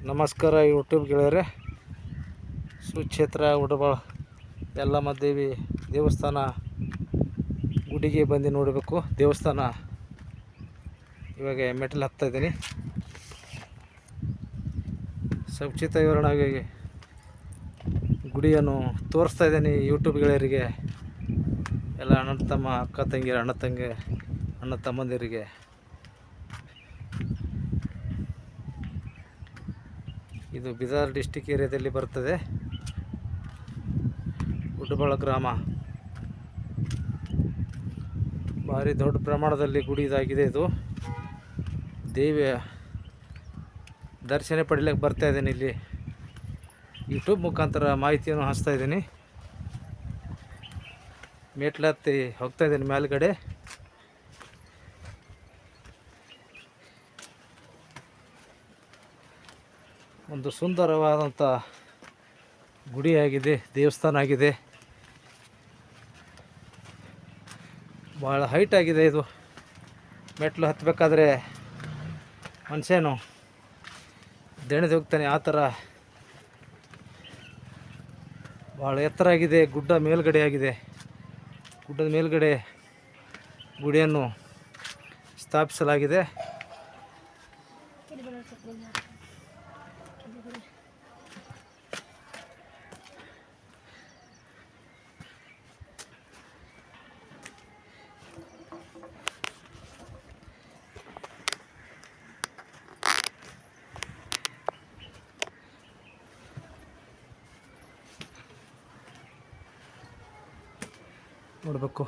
ನಮಸ್ಕಾರ ಯೂಟ್ಯೂಬ್ ಗೆಳೆಯರೆ. ಸುಕ್ಷೇತ್ರ ಉಡಬಾಳ ಯಲ್ಲಮ್ಮ ದೇವಿ ದೇವಸ್ಥಾನ ಗುಡಿಗೆ ಬಂದು ನೋಡಬೇಕು. ದೇವಸ್ಥಾನ ಇವಾಗ ಮೆಟ್ಲು ಹತ್ತಾ ಇದ್ದೀನಿ. ಸಂಕ್ಷಿಪ್ತ ವಿವರಣೆಯಾಗಿ ಗುಡಿಯನ್ನು ತೋರಿಸ್ತಾ ಇದ್ದೀನಿ ಯೂಟ್ಯೂಬ್ ಗೆಳೆಯರಿಗೆ, ಎಲ್ಲ ಅಣ್ಣ ತಮ್ಮ ಅಕ್ಕ ತಂಗಿ ಅಣ್ಣ ತಮ್ಮಂದಿರಿಗೆ. ಇದು ಬೀದರ್ ಡಿಸ್ಟಿಕ್ ಏರಿಯಾದಲ್ಲಿ ಬರ್ತದೆ. ಉಡಬಾಳ ಗ್ರಾಮ. ಭಾರಿ ದೊಡ್ಡ ಪ್ರಮಾಣದಲ್ಲಿ ಗುಡಿ ಇದಾಗಿದೆ. ಇದು ದೇವಿಯ ದರ್ಶನ ಪಡೀಲಿಕ್ಕೆ ಬರ್ತಾ ಇದ್ದೀನಿ. ಇಲ್ಲಿ ಯೂಟ್ಯೂಬ್ ಮುಖಾಂತರ ಮಾಹಿತಿಯನ್ನು ಹಂಚ್ತಾ ಇದ್ದೀನಿ. ಮೆಟ್ಲತ್ತಿ ಹೋಗ್ತಾ ಇದ್ದೀನಿ ಮೇಲ್ಗಡೆ. ಒಂದು ಸುಂದರವಾದಂಥ ಗುಡಿಯಾಗಿದೆ, ದೇವಸ್ಥಾನ ಆಗಿದೆ. ಭಾಳ ಹೈಟ್ ಆಗಿದೆ. ಇದು ಮೆಟ್ಲು ಹತ್ತಬೇಕಾದ್ರೆ ಮನುಷ್ಯನು ದೆಣೆದು ಹೋಗ್ತಾನೆ, ಆ ಥರ ಭಾಳ ಎತ್ತರ ಆಗಿದೆ. ಗುಡ್ಡ ಮೇಲ್ಗಡೆ ಆಗಿದೆ. ಗುಡ್ಡದ ಮೇಲ್ಗಡೆ ಗುಡಿಯನ್ನು ಸ್ಥಾಪಿಸಲಾಗಿದೆ. ನೋಡಬೇಕು.